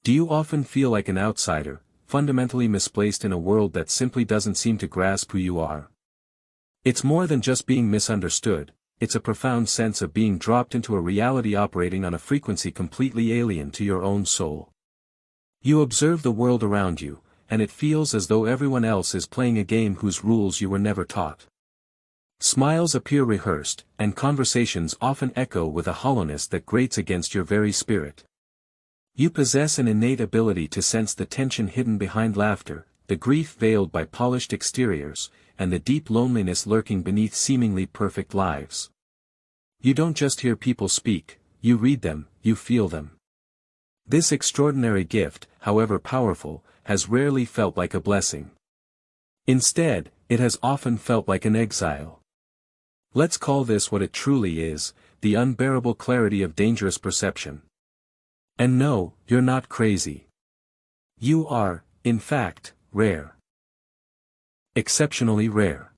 Do you often feel like an outsider, fundamentally misplaced in a world that simply doesn't seem to grasp who you are? It's more than just being misunderstood, it's a profound sense of being dropped into a reality operating on a frequency completely alien to your own soul. You observe the world around you, and it feels as though everyone else is playing a game whose rules you were never taught. Smiles appear rehearsed, and conversations often echo with a hollowness that grates against your very spirit. You possess an innate ability to sense the tension hidden behind laughter, the grief veiled by polished exteriors, and the deep loneliness lurking beneath seemingly perfect lives. You don't just hear people speak, you read them, you feel them. This extraordinary gift, however powerful, has rarely felt like a blessing. Instead, it has often felt like an exile. Let's call this what it truly is, the unbearable clarity of dangerous perception. And no, you're not crazy. You are, in fact, rare. Exceptionally rare.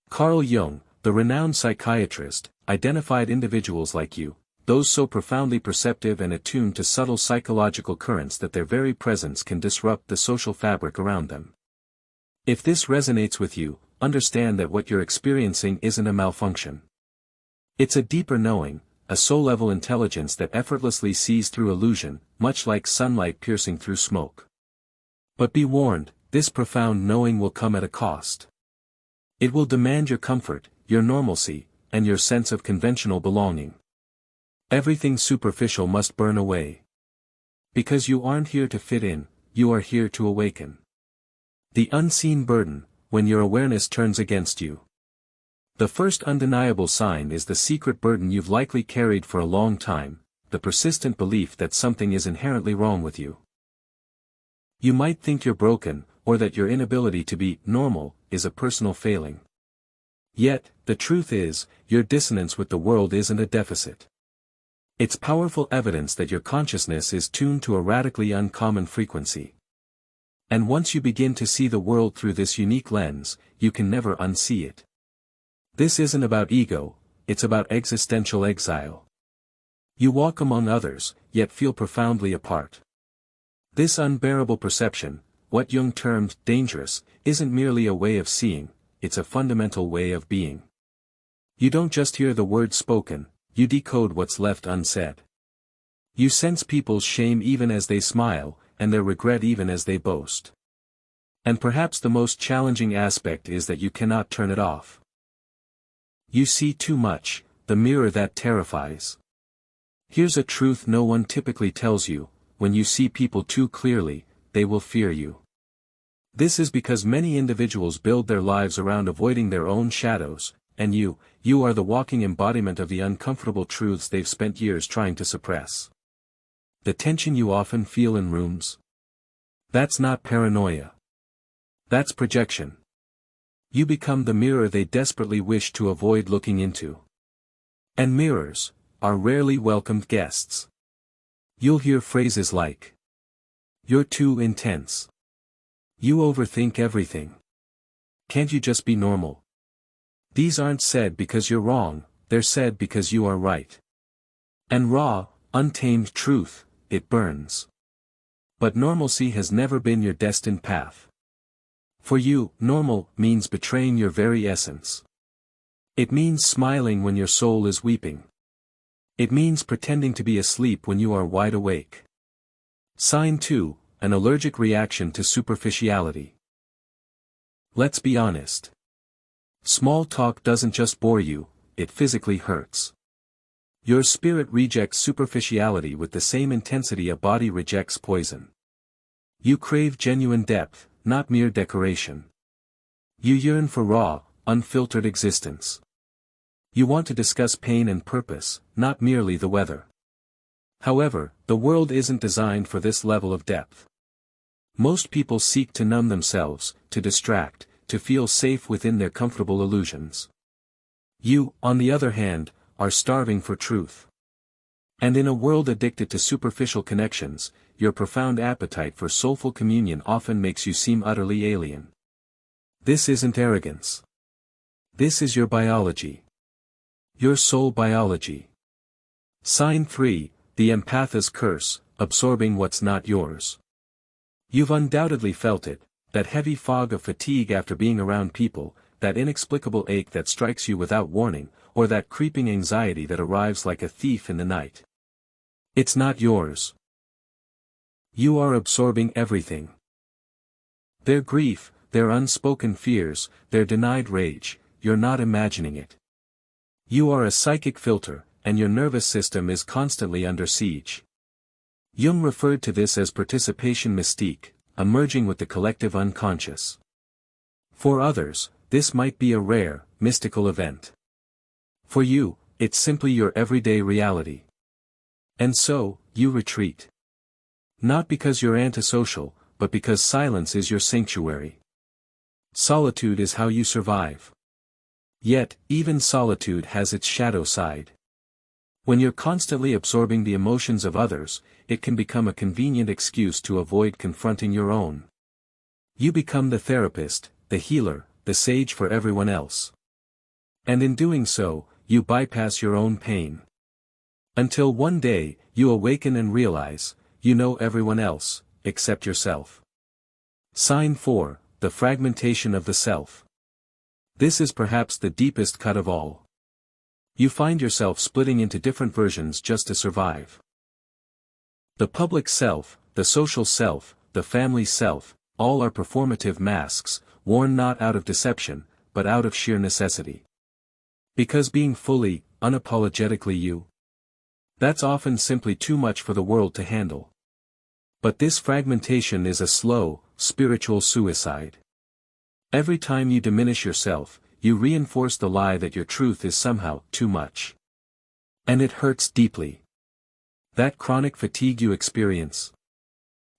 Carl Jung, the renowned psychiatrist, identified individuals like you, those so profoundly perceptive and attuned to subtle psychological currents that their very presence can disrupt the social fabric around them. If this resonates with you, understand that what you're experiencing isn't a malfunction. It's a deeper knowing, a soul-level intelligence that effortlessly sees through illusion, much like sunlight piercing through smoke. But be warned, this profound knowing will come at a cost. It will demand your comfort, your normalcy, and your sense of conventional belonging. Everything superficial must burn away. Because you aren't here to fit in, you are here to awaken. The unseen burden, when your awareness turns against you. The first undeniable sign is the secret burden you've likely carried for a long time, the persistent belief that something is inherently wrong with you. You might think you're broken, or that your inability to be normal is a personal failing. Yet, the truth is, your dissonance with the world isn't a deficit. It's powerful evidence that your consciousness is tuned to a radically uncommon frequency. And once you begin to see the world through this unique lens, you can never unsee it. This isn't about ego, it's about existential exile. You walk among others, yet feel profoundly apart. This unbearable perception, what Jung termed dangerous, isn't merely a way of seeing, it's a fundamental way of being. You don't just hear the words spoken, you decode what's left unsaid. You sense people's shame even as they smile, and their regret even as they boast. And perhaps the most challenging aspect is that you cannot turn it off. You see too much, the mirror that terrifies. Here's a truth no one typically tells you: when you see people too clearly, they will fear you. This is because many individuals build their lives around avoiding their own shadows, and you are the walking embodiment of the uncomfortable truths they've spent years trying to suppress. The tension you often feel in rooms? That's not paranoia. That's projection. You become the mirror they desperately wish to avoid looking into. And mirrors are rarely welcomed guests. You'll hear phrases like, "You're too intense. You overthink everything. Can't you just be normal?" These aren't said because you're wrong, they're said because you are right. And raw, untamed truth, it burns. But normalcy has never been your destined path. For you, normal means betraying your very essence. It means smiling when your soul is weeping. It means pretending to be asleep when you are wide awake. Sign 2, an allergic reaction to superficiality. Let's be honest. Small talk doesn't just bore you, it physically hurts. Your spirit rejects superficiality with the same intensity a body rejects poison. You crave genuine depth, not mere decoration. You yearn for raw, unfiltered existence. You want to discuss pain and purpose, not merely the weather. However, the world isn't designed for this level of depth. Most people seek to numb themselves, to distract, to feel safe within their comfortable illusions. You, on the other hand, are starving for truth. And in a world addicted to superficial connections, your profound appetite for soulful communion often makes you seem utterly alien. This isn't arrogance. This is your biology. Your soul biology. Sign 3, the empath's curse, absorbing what's not yours. You've undoubtedly felt it, that heavy fog of fatigue after being around people, that inexplicable ache that strikes you without warning, or that creeping anxiety that arrives like a thief in the night. It's not yours. You are absorbing everything. Their grief, their unspoken fears, their denied rage, you're not imagining it. You are a psychic filter, and your nervous system is constantly under siege. Jung referred to this as participation mystique, emerging with the collective unconscious. For others, this might be a rare, mystical event. For you, it's simply your everyday reality. And so, you retreat. Not because you're antisocial, but because silence is your sanctuary. Solitude is how you survive. Yet, even solitude has its shadow side. When you're constantly absorbing the emotions of others, it can become a convenient excuse to avoid confronting your own. You become the therapist, the healer, the sage for everyone else. And in doing so, you bypass your own pain. Until one day, you awaken and realize, you know everyone else, except yourself. Sign 4, the fragmentation of the self. This is perhaps the deepest cut of all. You find yourself splitting into different versions just to survive. The public self, the social self, the family self, all are performative masks, worn not out of deception, but out of sheer necessity. Because being fully, unapologetically you, that's often simply too much for the world to handle. But this fragmentation is a slow, spiritual suicide. Every time you diminish yourself, you reinforce the lie that your truth is somehow too much. And it hurts deeply. That chronic fatigue you experience.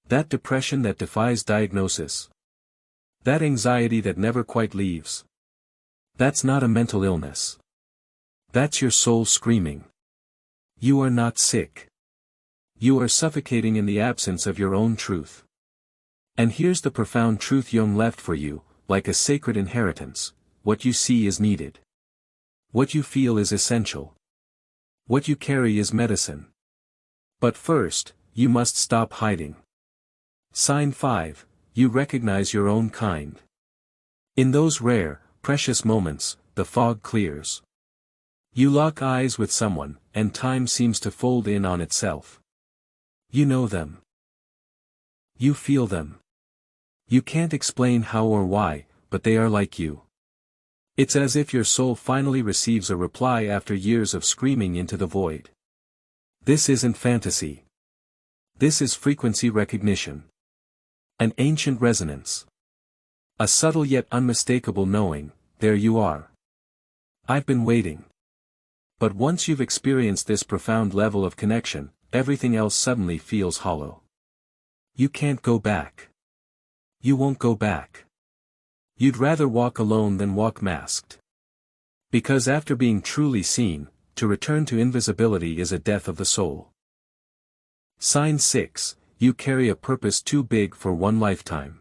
That depression that defies diagnosis. That anxiety that never quite leaves. That's not a mental illness. That's your soul screaming. You are not sick. You are suffocating in the absence of your own truth. And here's the profound truth Jung left for you, like a sacred inheritance: what you see is needed. What you feel is essential. What you carry is medicine. But first, you must stop hiding. Sign 5, you recognize your own kind. In those rare, precious moments, the fog clears. You lock eyes with someone, and time seems to fold in on itself. You know them. You feel them. You can't explain how or why, but they are like you. It's as if your soul finally receives a reply after years of screaming into the void. This isn't fantasy. This is frequency recognition. An ancient resonance. A subtle yet unmistakable knowing, there you are. I've been waiting. But once you've experienced this profound level of connection, everything else suddenly feels hollow. You can't go back. You won't go back. You'd rather walk alone than walk masked. Because after being truly seen, to return to invisibility is a death of the soul. Sign 6, you carry a purpose too big for one lifetime.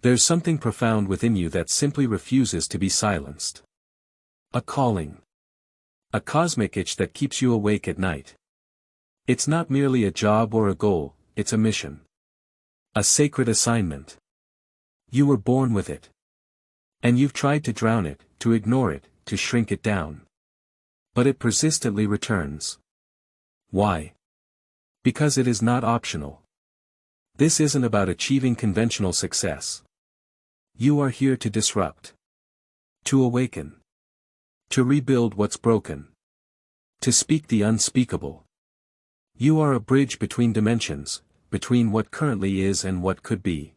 There's something profound within you that simply refuses to be silenced. A calling. A cosmic itch that keeps you awake at night. It's not merely a job or a goal, it's a mission. A sacred assignment. You were born with it. And you've tried to drown it, to ignore it, to shrink it down. But it persistently returns. Why? Because it is not optional. This isn't about achieving conventional success. You are here to disrupt. To awaken. To rebuild what's broken. To speak the unspeakable. You are a bridge between dimensions, between what currently is and what could be.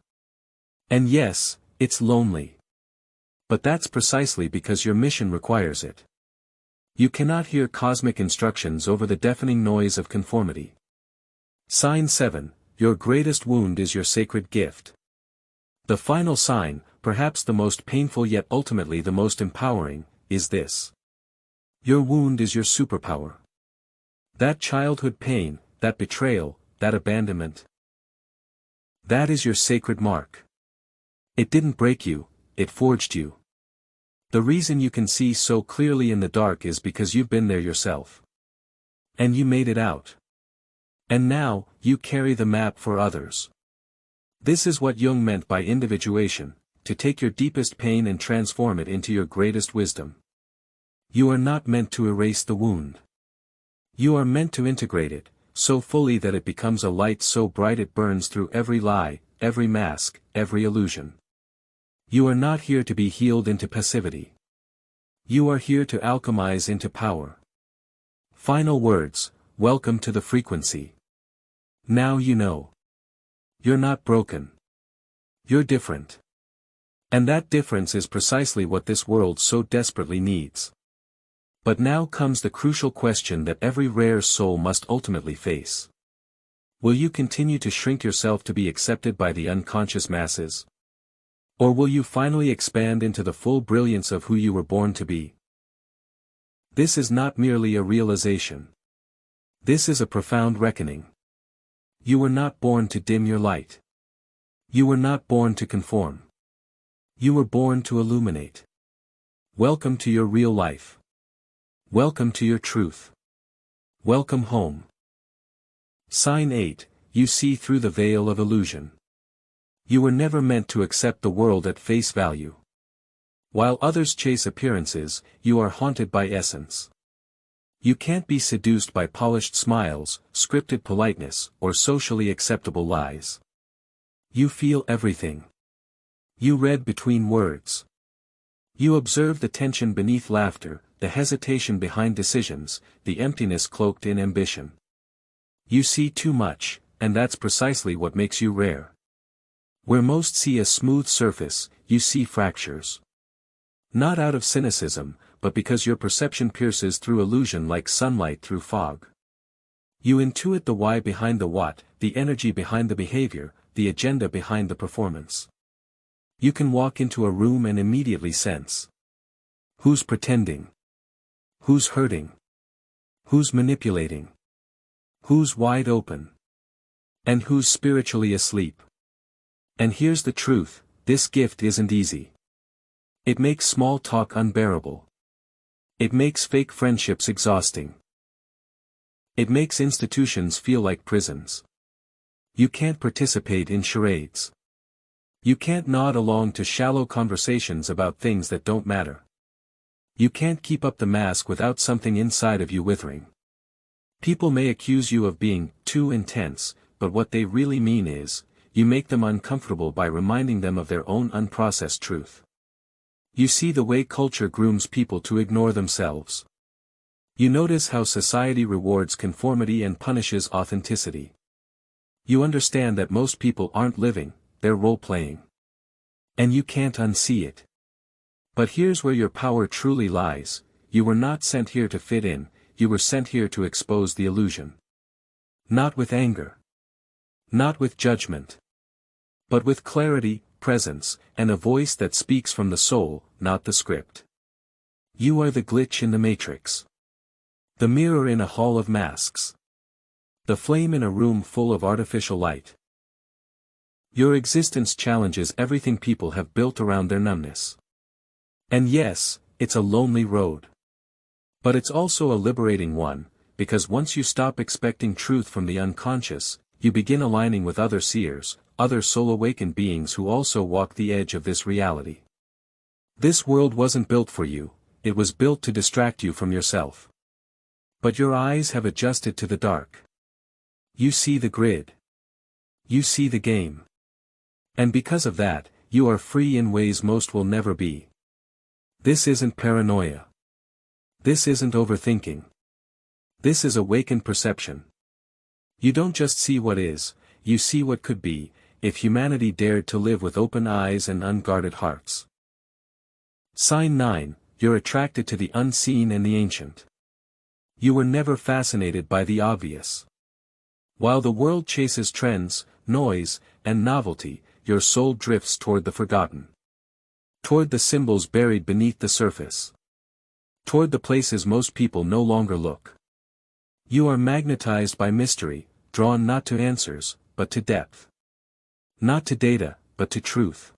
And yes, it's lonely. But that's precisely because your mission requires it. You cannot hear cosmic instructions over the deafening noise of conformity. Sign 7, your greatest wound is your sacred gift. The final sign, perhaps the most painful yet ultimately the most empowering, is this. Your wound is your superpower. That childhood pain, that betrayal, that abandonment. That is your sacred mark. It didn't break you, it forged you. The reason you can see so clearly in the dark is because you've been there yourself. And you made it out. And now, you carry the map for others. This is what Jung meant by individuation, to take your deepest pain and transform it into your greatest wisdom. You are not meant to erase the wound. You are meant to integrate it, so fully that it becomes a light so bright it burns through every lie, every mask, every illusion. You are not here to be healed into passivity. You are here to alchemize into power. Final words, welcome to the frequency. Now you know. You're not broken. You're different. And that difference is precisely what this world so desperately needs. But now comes the crucial question that every rare soul must ultimately face. Will you continue to shrink yourself to be accepted by the unconscious masses? Or will you finally expand into the full brilliance of who you were born to be? This is not merely a realization. This is a profound reckoning. You were not born to dim your light. You were not born to conform. You were born to illuminate. Welcome to your real life. Welcome to your truth. Welcome home. Sign 8, you see through the veil of illusion. You were never meant to accept the world at face value. While others chase appearances, you are haunted by essence. You can't be seduced by polished smiles, scripted politeness, or socially acceptable lies. You feel everything. You read between words. You observe the tension beneath laughter, the hesitation behind decisions, the emptiness cloaked in ambition. You see too much, and that's precisely what makes you rare. Where most see a smooth surface, you see fractures. Not out of cynicism, but because your perception pierces through illusion like sunlight through fog. You intuit the why behind the what, the energy behind the behavior, the agenda behind the performance. You can walk into a room and immediately sense. Who's pretending? Who's hurting? Who's manipulating? Who's wide open? And who's spiritually asleep? And here's the truth, this gift isn't easy. It makes small talk unbearable. It makes fake friendships exhausting. It makes institutions feel like prisons. You can't participate in charades. You can't nod along to shallow conversations about things that don't matter. You can't keep up the mask without something inside of you withering. People may accuse you of being too intense, but what they really mean is, you make them uncomfortable by reminding them of their own unprocessed truth. You see the way culture grooms people to ignore themselves. You notice how society rewards conformity and punishes authenticity. You understand that most people aren't living, they're role-playing. And you can't unsee it. But here's where your power truly lies, you were not sent here to fit in, you were sent here to expose the illusion. Not with anger. Not with judgment. But with clarity, presence, and a voice that speaks from the soul, not the script. You are the glitch in the matrix. The mirror in a hall of masks. The flame in a room full of artificial light. Your existence challenges everything people have built around their numbness. And yes, it's a lonely road. But it's also a liberating one, because once you stop expecting truth from the unconscious, you begin aligning with other seers, other soul-awakened beings who also walk the edge of this reality. This world wasn't built for you, it was built to distract you from yourself. But your eyes have adjusted to the dark. You see the grid. You see the game. And because of that, you are free in ways most will never be. This isn't paranoia. This isn't overthinking. This is awakened perception. You don't just see what is, you see what could be, if humanity dared to live with open eyes and unguarded hearts. Sign 9, you're attracted to the unseen and the ancient. You were never fascinated by the obvious. While the world chases trends, noise, and novelty, your soul drifts toward the forgotten. Toward the symbols buried beneath the surface. Toward the places most people no longer look. You are magnetized by mystery, drawn not to answers, but to depth. Not to data, but to truth.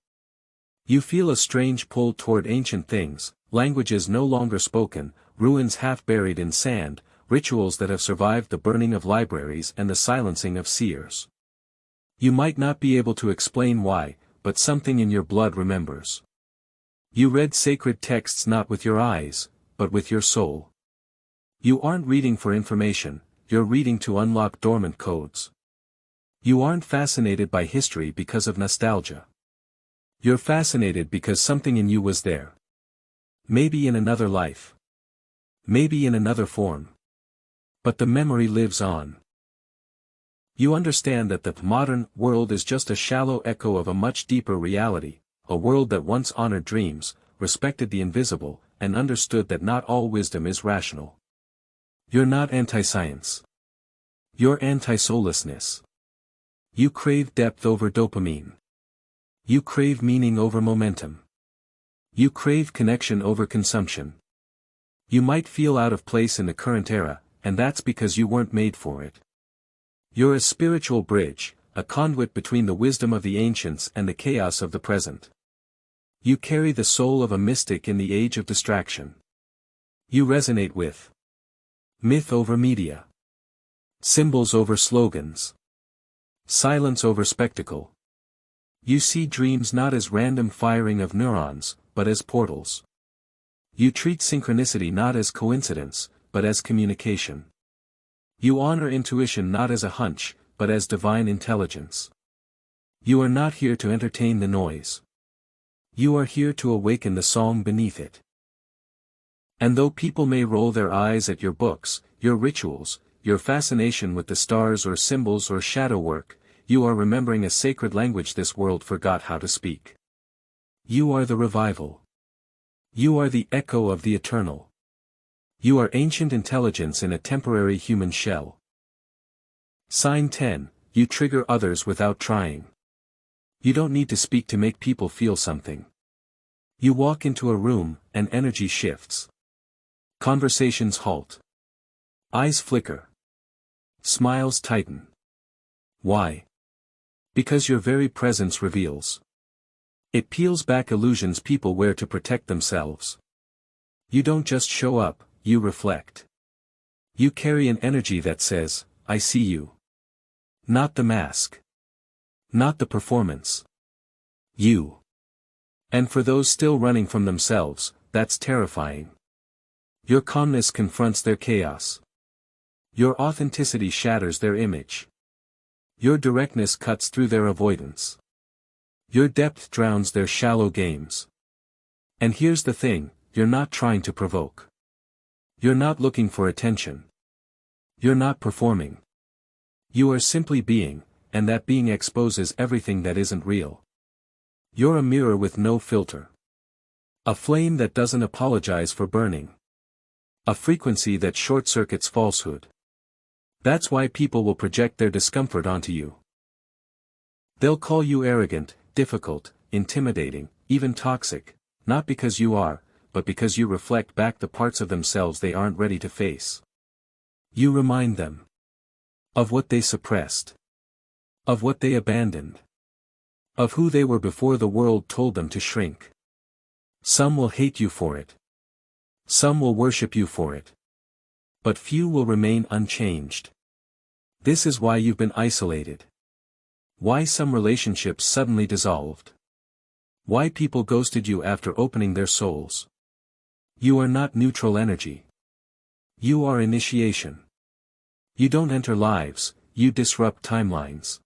You feel a strange pull toward ancient things, languages no longer spoken, ruins half buried in sand, rituals that have survived the burning of libraries and the silencing of seers. You might not be able to explain why, but something in your blood remembers. You read sacred texts not with your eyes, but with your soul. You aren't reading for information, you're reading to unlock dormant codes. You aren't fascinated by history because of nostalgia. You're fascinated because something in you was there. Maybe in another life. Maybe in another form. But the memory lives on. You understand that the modern world is just a shallow echo of a much deeper reality, a world that once honored dreams, respected the invisible, and understood that not all wisdom is rational. You're not anti-science. You're anti-soullessness. You crave depth over dopamine. You crave meaning over momentum. You crave connection over consumption. You might feel out of place in the current era, and that's because you weren't made for it. You're a spiritual bridge, a conduit between the wisdom of the ancients and the chaos of the present. You carry the soul of a mystic in the age of distraction. You resonate with myth over media. Symbols over slogans. Silence over spectacle. You see dreams not as random firing of neurons, but as portals. You treat synchronicity not as coincidence, but as communication. You honor intuition not as a hunch, but as divine intelligence. You are not here to entertain the noise. You are here to awaken the song beneath it. And though people may roll their eyes at your books, your rituals, your fascination with the stars or symbols or shadow work, you are remembering a sacred language this world forgot how to speak. You are the revival. You are the echo of the eternal. You are ancient intelligence in a temporary human shell. Sign 10, you trigger others without trying. You don't need to speak to make people feel something. You walk into a room, and energy shifts. Conversations halt. Eyes flicker. Smiles tighten. Why? Because your very presence reveals. It peels back illusions people wear to protect themselves. You don't just show up, you reflect. You carry an energy that says, I see you. Not the mask. Not the performance. You. And for those still running from themselves, that's terrifying. Your calmness confronts their chaos. Your authenticity shatters their image. Your directness cuts through their avoidance. Your depth drowns their shallow games. And here's the thing, you're not trying to provoke. You're not looking for attention. You're not performing. You are simply being, and that being exposes everything that isn't real. You're a mirror with no filter. A flame that doesn't apologize for burning. A frequency that short-circuits falsehood. That's why people will project their discomfort onto you. They'll call you arrogant, difficult, intimidating, even toxic, not because you are, but because you reflect back the parts of themselves they aren't ready to face. You remind them of what they suppressed, of what they abandoned, of who they were before the world told them to shrink. Some will hate you for it. Some will worship you for it. But few will remain unchanged. This is why you've been isolated. Why some relationships suddenly dissolved. Why people ghosted you after opening their souls. You are not neutral energy. You are initiation. You don't enter lives, you disrupt timelines.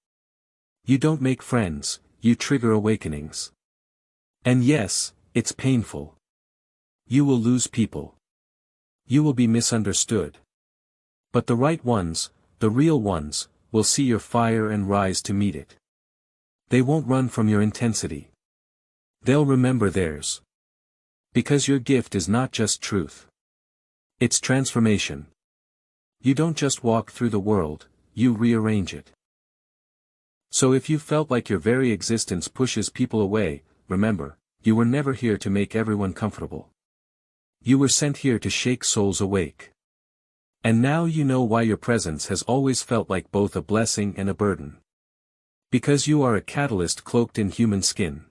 You don't make friends, you trigger awakenings. And yes, it's painful. You will lose people. You will be misunderstood. But the right ones, the real ones, will see your fire and rise to meet it. They won't run from your intensity. They'll remember theirs. Because your gift is not just truth. It's transformation. You don't just walk through the world, you rearrange it. So if you felt like your very existence pushes people away, remember, you were never here to make everyone comfortable. You were sent here to shake souls awake. And now you know why your presence has always felt like both a blessing and a burden. Because you are a catalyst cloaked in human skin.